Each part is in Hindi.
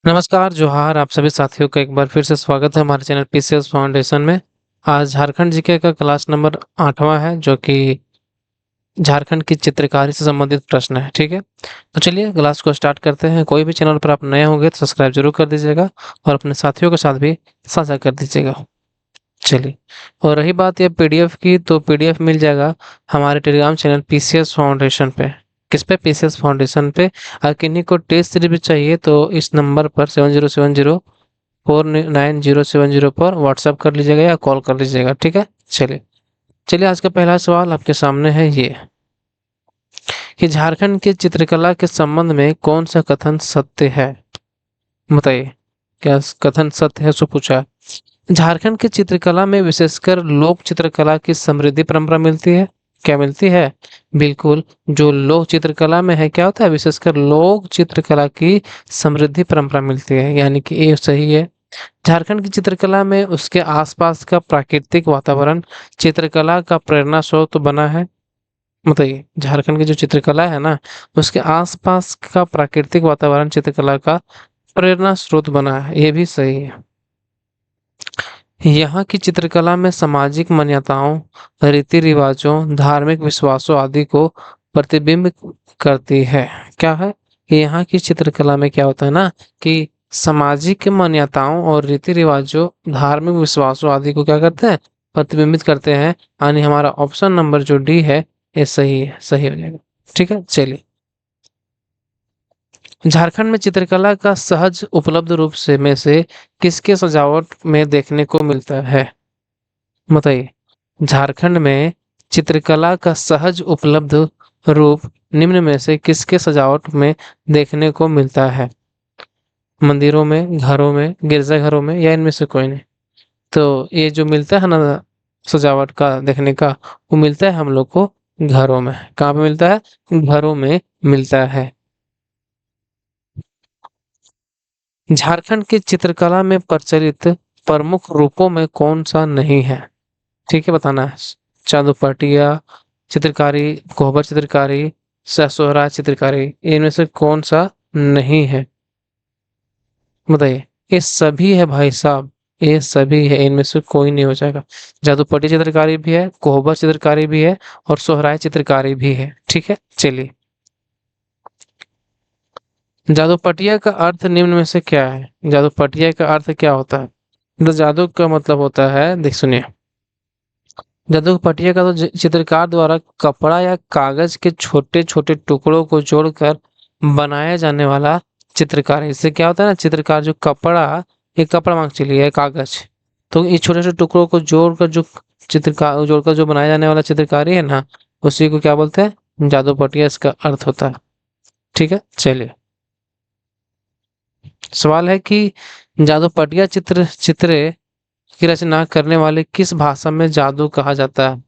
नमस्कार, जोहार आप सभी साथियों का एक बार फिर से स्वागत है हमारे चैनल पीसीएस फाउंडेशन में। आज झारखंड जीके का क्लास नंबर 8वां है जो कि झारखंड की चित्रकारी से संबंधित प्रश्न है। ठीक है, तो चलिए क्लास को स्टार्ट करते हैं। कोई भी चैनल पर आप नए होंगे तो सब्सक्राइब जरूर कर दीजिएगा और अपने साथियों के साथ भी साझा कर दीजिएगा। चलिए, और रही बात ये पीडीएफ की, तो पीडीएफ मिल जाएगा हमारे टेलीग्राम चैनल पीसीएस फाउंडेशन पे। किस पे? पीसीएस फाउंडेशन पे। अगर किन्हीं को टेस्ट सीरीज भी चाहिए तो इस नंबर पर 7070 4907 पर व्हाट्सएप कर लीजिएगा या कॉल कर लीजिएगा। ठीक है, चलिए चलिए आज का पहला सवाल आपके सामने है ये कि झारखंड की चित्रकला के संबंध में कौन सा कथन सत्य है? बताइए, क्या कथन सत्य है? सो पूछा। झारखंड की चित्रकला में विशेषकर लोक चित्रकला की समृद्धि परंपरा मिलती है। क्या मिलती है? बिल्कुल, जो लोक चित्रकला में है क्या होता है? विशेषकर लोक चित्रकला की समृद्धि परंपरा मिलती है, यानी कि ये सही है। झारखंड की चित्रकला में उसके आसपास का प्राकृतिक वातावरण चित्रकला का प्रेरणा स्रोत बना है। बताइए, झारखंड की जो चित्रकला है ना, उसके आसपास का प्राकृतिक वातावरण चित्रकला का प्रेरणा स्रोत बना है। ये भी सही है। यहाँ की चित्रकला में सामाजिक मान्यताओं, रीति रिवाजों, धार्मिक विश्वासों आदि को प्रतिबिंब करती है। क्या है कि यहाँ की चित्रकला में क्या होता है ना, कि सामाजिक मान्यताओं और रीति रिवाजों, धार्मिक विश्वासों आदि को क्या करते हैं? प्रतिबिंबित करते हैं। यानी हमारा ऑप्शन नंबर जो डी है ये सही है, सही हो जाएगा। ठीक है, चलिए। झारखंड में चित्रकला का सहज उपलब्ध रूप से में से किसके सजावट में देखने को मिलता है? बताइए, झारखंड में चित्रकला का सहज उपलब्ध रूप निम्न में से किसके सजावट में देखने को मिलता है? मंदिरों में, घरों में, गिरजाघरों में, या इनमें से कोई नहीं? तो ये जो मिलता है ना सजावट का देखने का, वो मिलता है हम लोग को घरों में। कहाँ पे मिलता है? घरों में मिलता है। झारखंड की चित्रकला में प्रचलित प्रमुख रूपों में कौन सा नहीं है? ठीक है, बताना है। चादुपटिया चित्रकारी, कोहबर चित्रकारी, सोहराय चित्रकारी, इनमें से कौन सा नहीं है? बताइए। ये सभी है भाई साहब, ये सभी है, इनमें से कोई नहीं हो जाएगा। जादूपटी चित्रकारी भी है, कोहबर चित्रकारी भी है और सोहराय चित्रकारी भी है। ठीक है, चलिए। जादूपटिया का अर्थ निम्न में से क्या है? जादूपटिया का अर्थ क्या होता है? तो जादू का मतलब होता है, देख सुनिए। जादू पटिया का तो चित्रकार द्वारा कपड़ा या कागज के छोटे छोटे टुकड़ों को जोड़कर बनाया जाने वाला चित्रकार। इससे क्या होता है ना, चित्रकार जो कपड़ा, ये कपड़ा मांग चलिए कागज, तो ये छोटे छोटे टुकड़ों को जोड़कर जो चित्रकार जोड़कर जो बनाया जाने वाला चित्रकारी है ना, उसी को क्या बोलते हैं? जादू पटिया, इसका अर्थ होता है। ठीक है, चलिए। सवाल है कि जादू पटिया चित्रे की रचना करने वाले किस भाषा में जादू कहा जाता है?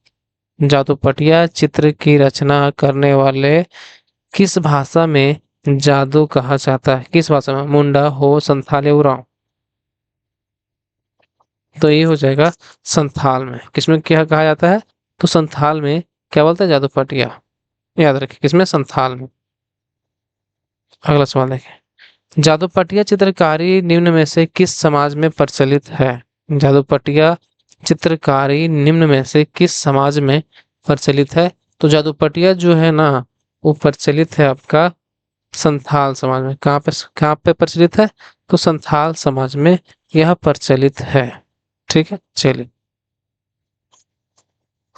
जादूपटिया चित्र की रचना करने वाले किस भाषा में जादू कहा जाता है? किस भाषा में? मुंडा, हो, संथाल या उरांव? तो ये हो जाएगा संथाल में। किसमें क्या कहा जाता है? तो संथाल में क्या बोलते हैं? जादूपटिया। याद रखिए, किसमें? संथाल में। अगला सवाल देखें। जादूपटिया चित्रकारी निम्न में से किस समाज में प्रचलित है? जादूपटिया चित्रकारी निम्न में से किस समाज में प्रचलित है? तो जादूपटिया जो है ना, वो प्रचलित है आपका संथाल समाज में। कहाँ पे प्रचलित है? तो संथाल समाज में यह प्रचलित है। ठीक है, चलिए।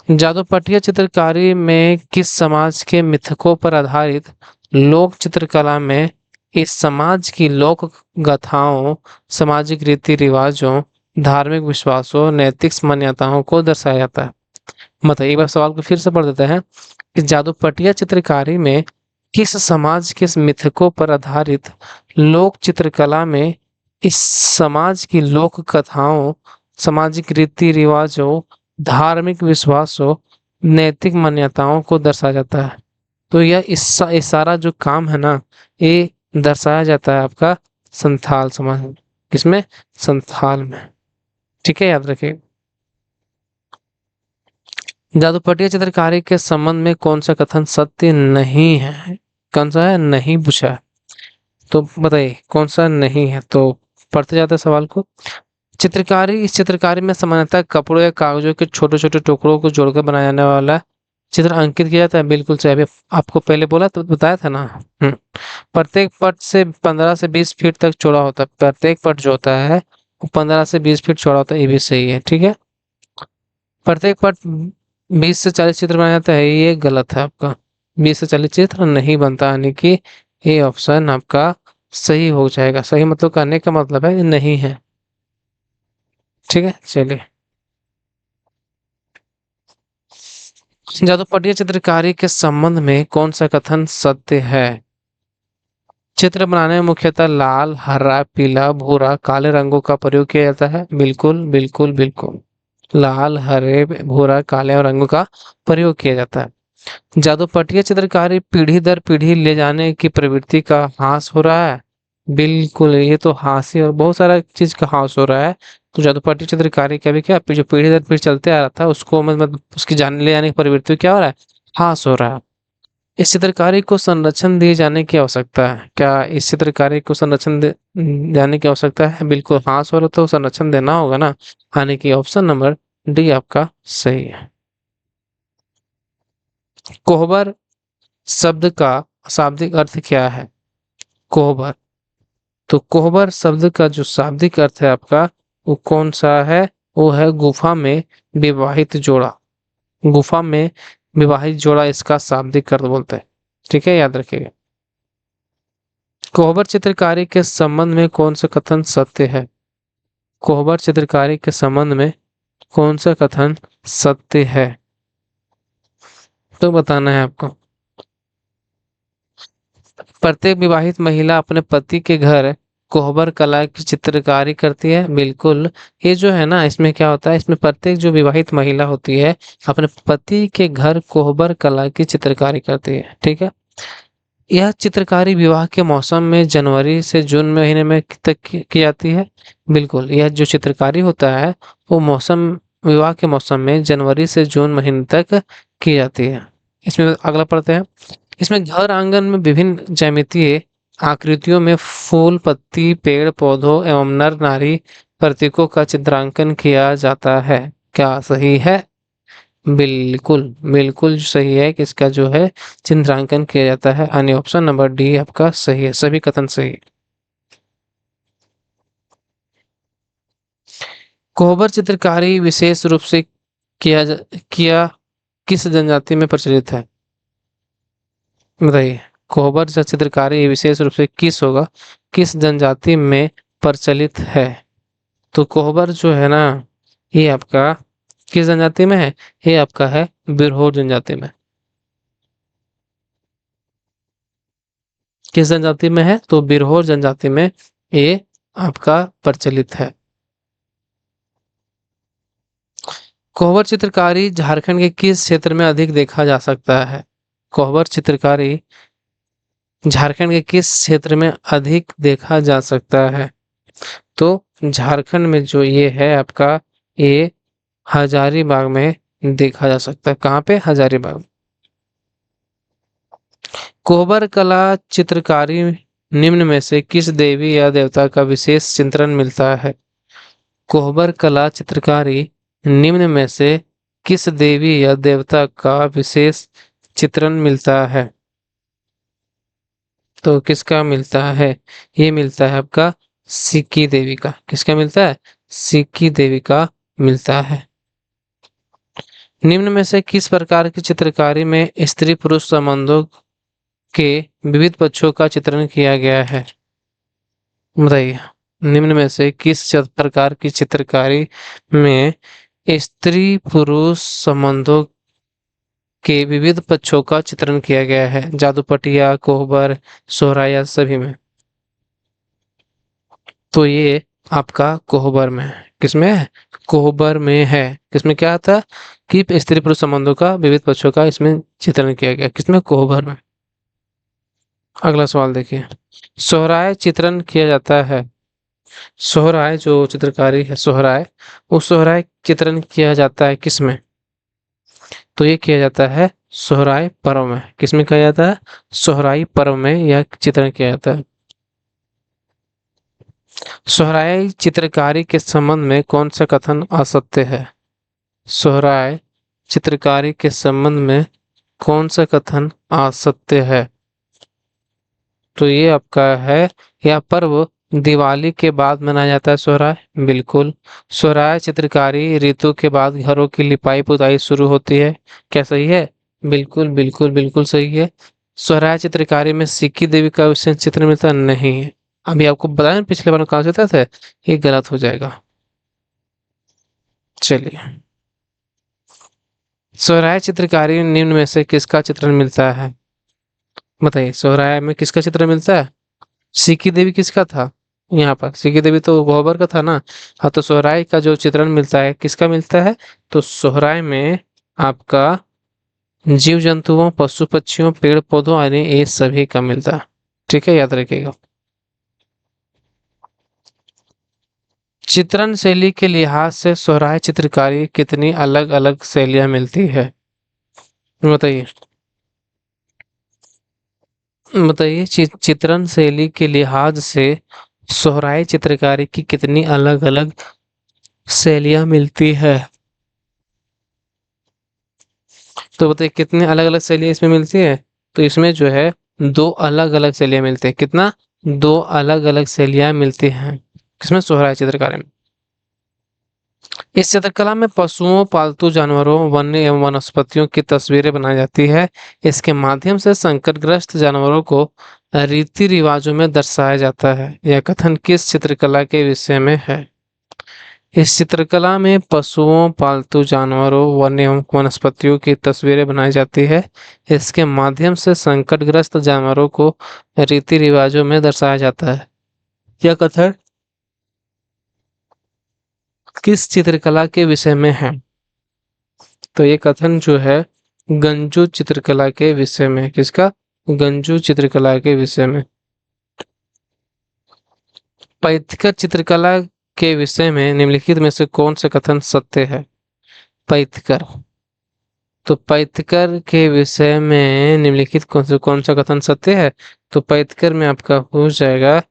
जादूपटिया चित्रकारी में किस समाज के मिथकों पर आधारित लोक चित्रकला में इस समाज की लोक गाथाओं, सामाजिक रीति रिवाजों, धार्मिक विश्वासों, नैतिक मान्यताओं को दर्शाया जाता है? मतलब एक बार सवाल को फिर से पढ़ देते हैं कि जादूपटिया चित्रकारी में किस समाज के मिथकों पर आधारित लोक चित्रकला में इस समाज की लोक कथाओं, सामाजिक रीति रिवाजों, धार्मिक विश्वासों, नैतिक मान्यताओं को दर्शाया जाता है? तो यह इस सारा जो काम है ना, ये दर्शाया जाता है आपका संथाल समाज में। किसमें? संथाल में। ठीक है, याद रखिए। जादूपटिया चित्रकारी के संबंध में कौन सा कथन सत्य नहीं है? कौन सा है? नहीं पूछा है। तो बताइए कौन सा नहीं है। तो पढ़ते जाते हैं सवाल को। चित्रकारी, इस चित्रकारी में सामान्यतः कपड़ों या कागजों के छोटे छोटे टुकड़ों को जोड़कर बनाया जाने वाला चित्र अंकित किया जाता है। बिल्कुल सही। अभी आपको पहले बोला तो बताया था ना। हम्म। प्रत्येक पट से 15 से 20 फीट तक चौड़ा होता है। प्रत्येक पट जो होता है वो 15 से 20 फीट चौड़ा होता है, ये भी सही है। ठीक है। प्रत्येक पट 20 से 40 चित्र बनाया जाता है, ये गलत है आपका। 20 से 40 चित्र नहीं बनता, यानी कि ये ऑप्शन आपका सही हो जाएगा। सही मतलब करने का मतलब है नहीं है। ठीक है, चलिए। जादूपटिया चित्रकारी के संबंध में कौन सा कथन सत्य है? चित्र बनाने में मुख्यतः लाल, हरा, पीला, भूरा, काले रंगों का प्रयोग किया जाता है। बिल्कुल बिल्कुल बिल्कुल। लाल, हरे, भूरा, काले और रंगों का प्रयोग किया जाता है। जादूपटिया चित्रकारी पीढ़ी दर पीढ़ी ले जाने की प्रवृत्ति का ह्रास हो रहा है। बिल्कुल, ये तो ह्रास ही और बहुत सारा चीज का ह्रास हो रहा है। तो जादूपटिया चित्रकारी का भी क्या, जो पीढ़ी दर पीढ़ी चलते आ रहा था उसको मतलब उसकी जान ले जाने की प्रवृत्ति क्या हो रहा है, ह्रास हो रहा है। इस चित्रकारी को संरक्षण दिए जाने की आवश्यकता है। क्या इस चित्रकारी को संरक्षण जाने की आवश्यकता है? बिल्कुल, ह्रास हो रहा तो संरक्षण देना होगा ना। यानी कि ऑप्शन नंबर डी आपका सही है। कोहबर शब्द का शाब्दिक अर्थ क्या है? कोहबर, तो कोहबर शब्द का जो शाब्दिक अर्थ है आपका वो कौन सा है? वो है गुफा में विवाहित जोड़ा। गुफा में विवाहित जोड़ा इसका शाब्दिक अर्थ बोलते हैं। ठीक है, याद रखिएगा। कोहबर चित्रकारी के संबंध में कौन सा कथन सत्य है? कोहबर चित्रकारी के संबंध में कौन सा कथन सत्य है, तो बताना है आपको। प्रत्येक विवाहित महिला अपने पति के घर कोहबर कला की चित्रकारी करती है। बिल्कुल। ये जो है ना, इसमें क्या होता है, इसमें प्रत्येक जो विवाहित महिला होती है अपने पति के घर कोहबर कला की चित्रकारी करती है। ठीक है। यह चित्रकारी विवाह के मौसम में जनवरी से जून महीने में तक की जाती है। बिल्कुल, यह जो चित्रकारी होता है वो मौसम, विवाह के मौसम में जनवरी से जून महीने तक की जाती है। इसमें अगला पढ़ते हैं। इसमें घर आंगन में विभिन्न ज्यामितीय आकृतियों में फूल, पत्ती, पेड़ पौधों एवं नर नारी प्रतीकों का चित्रांकन किया जाता है। क्या सही है? बिल्कुल बिल्कुल सही है कि इसका जो है चित्रांकन किया जाता है। यानी ऑप्शन नंबर डी आपका सही है, सभी कथन सही है। कोहबर चित्रकारी विशेष रूप से किया किस जनजाति में प्रचलित है? बताइए। कोहबर चित्रकारी विशेष रूप से किस होगा, किस जनजाति में प्रचलित है? तो कोहबर जो है ना, ये आपका किस जनजाति में है? ये आपका है बिरहोर जनजाति में। किस जनजाति में है? तो बिरहोर जनजाति में ये आपका प्रचलित है। कोहबर चित्रकारी झारखंड के किस क्षेत्र में अधिक देखा जा सकता है? कोहबर चित्रकारी झारखंड के किस क्षेत्र में अधिक देखा जा सकता है? तो झारखंड में जो ये है आपका, ये हजारीबाग में देखा जा सकता है। कहाँ पे? हजारीबाग में। कोहबर कला चित्रकारी निम्न में से किस देवी या देवता का विशेष चित्रण मिलता है? कोहबर कला चित्रकारी निम्न में से किस देवी या देवता का विशेष चित्रण मिलता है? तो किसका मिलता है? ये मिलता है आपका सिक्की देवी का। किसका मिलता है? सिक्की देवी का मिलता है। निम्न में से किस प्रकार की चित्रकारी में स्त्री पुरुष संबंधों के विविध पक्षों का चित्रण किया गया है? बताइए। निम्न में से किस प्रकार की चित्रकारी में स्त्री पुरुष संबंधों के विविध पक्षों का चित्रण किया गया है? जादूपटिया, कोहबर, सोहराया, सभी में। तो ये आपका कोहबर में है। किसमें है? कोहबर में है। किसमें क्या आता? कि स्त्री पुरुष संबंधों का विविध पक्षों का इसमें चित्रण किया गया। किसमें? कोहबर में। अगला सवाल देखिए। सोहराय चित्रण किया जाता है। सोहराय जो चित्रकारी है, सोहराय, वो सोहराय चित्रण किया जाता है किसमें? तो ये किया जाता है सोहराय पर्व में। किसमें किया जाता है? सोहराई पर्व में यह चित्रण किया जाता है। सोहराय चित्रकारी के संबंध में कौन सा कथन असत्य है? सोहराय चित्रकारी के संबंध में कौन सा कथन असत्य है? तो ये आपका है, यह पर्व दिवाली के बाद मनाया जाता है सोहराय, बिल्कुल। सोहराय चित्रकारी ऋतु के बाद घरों की लिपाई पुताई शुरू होती है, क्या सही है? बिल्कुल बिल्कुल बिल्कुल सही है। सोहराय चित्रकारी में सिक्की देवी का विशेष चित्र मिलता नहीं है। अभी आपको बताया ना पिछले बार कहा जाता था, ये गलत हो जाएगा। चलिए, सोहराय चित्रकारी निम्न में से किसका चित्रण मिलता है? बताइए, सोहराय में किसका चित्र मिलता है? सिक्की देवी किसका था? यहाँ पर सिक्की देवी तो गौबर का था ना। हाँ, तो सोहराय का जो चित्रण मिलता है किसका मिलता है? तो सोहराय में आपका जीव जंतुओं, पशु पक्षियों, पेड़ पौधों आदि ये सभी का मिलता है। ठीक है, याद रखिएगा। चित्रण शैली के लिहाज से सोहराय चित्रकारी कितनी अलग अलग शैलियां मिलती है? बताइए, बताइए चित्रण शैली के लिहाज से सोहराय चित्रकारी की कितनी अलग अलग शैलियां मिलती है? तो बताइए कितने अलग अलग शैलियां इसमें मिलती है? तो इसमें जो है दो अलग अलग शैलियां मिलती है। कितना? दो अलग अलग शैलियां मिलती हैं किसमें? सोहराय चित्रकारी में। इस चित्रकला में पशुओं, पालतू जानवरों, वन्य एवं वनस्पतियों की तस्वीरें बनाई जाती है। इसके माध्यम से संकटग्रस्त जानवरों को रीति रिवाजों में दर्शाया जाता है। यह कथन किस चित्रकला के विषय में है? इस चित्रकला में पशुओं, पालतू जानवरों, वन्य एवं वनस्पतियों की तस्वीरें बनाई जाती है। इसके माध्यम से संकटग्रस्त जानवरों को रीति रिवाजों में दर्शाया जाता है। यह कथन किस चित्रकला के विषय में है? तो ये कथन जो है गंजू चित्रकला के विषय में। किसका? गंजू चित्रकला के विषय में। पैथिकर चित्रकला के विषय में निम्नलिखित में से कौन सा कथन सत्य है? पैथिकर, तो पैथिकर के विषय में निम्नलिखित कौन सा कथन सत्य है? तो पैथिकर में आपका हो जाएगा,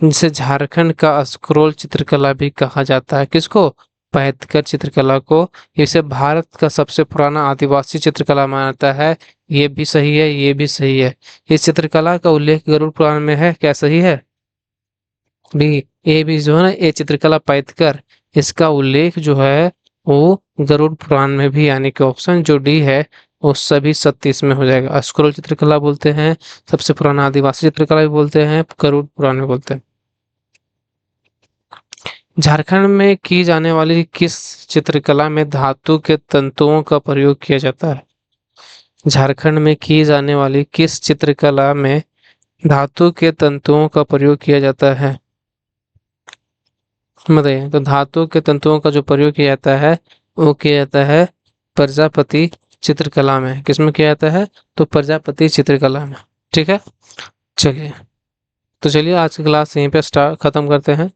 जिसे झारखंड का स्क्रोल चित्रकला भी कहा जाता है। किसको? पैथिकर चित्रकला को। इसे भारत का सबसे पुराना आदिवासी चित्रकला माना जाता है। ये भी सही है, ये भी सही है। इस चित्रकला का उल्लेख गरुड़ पुराण में है, क्या सही है? बी, ये भी जो है ना, ये चित्रकला पैथिकर, इसका उल्लेख जो है वो गरुड़ पुराण में भी, यानी कि ऑप्शन जो डी है वो सभी 37 में हो जाएगा। स्क्रोल चित्रकला बोलते हैं, सबसे पुराना आदिवासी चित्रकला भी बोलते हैं, गरुड़ पुराण में बोलते हैं। झारखंड में की जाने वाली किस चित्रकला में धातु के तंतुओं का प्रयोग किया जाता है? झारखंड में की जाने वाली किस चित्रकला में धातु के तंतुओं का प्रयोग किया जाता है? बताइए, तो धातु के तंतुओं का जो प्रयोग किया जाता है वो किया जाता है प्रजापति चित्रकला में। किसमें किया जाता है? तो प्रजापति चित्रकला में। ठीक है, चलिए, तो चलिए आज की क्लास यहीं पे स्टार्ट खत्म करते हैं।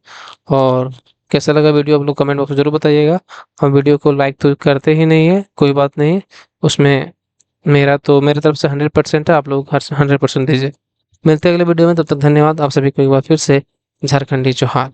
और कैसा लगा वीडियो आप लोग कमेंट बॉक्स में जरूर बताइएगा। हम वीडियो को लाइक तो करते ही नहीं है, कोई बात नहीं, उसमें मेरी तरफ से 100% है, आप लोग हर 100% दीजिए। मिलते हैं अगले वीडियो में, तब तक धन्यवाद। आप सभी को एक बार फिर से झारखंडी जोहार।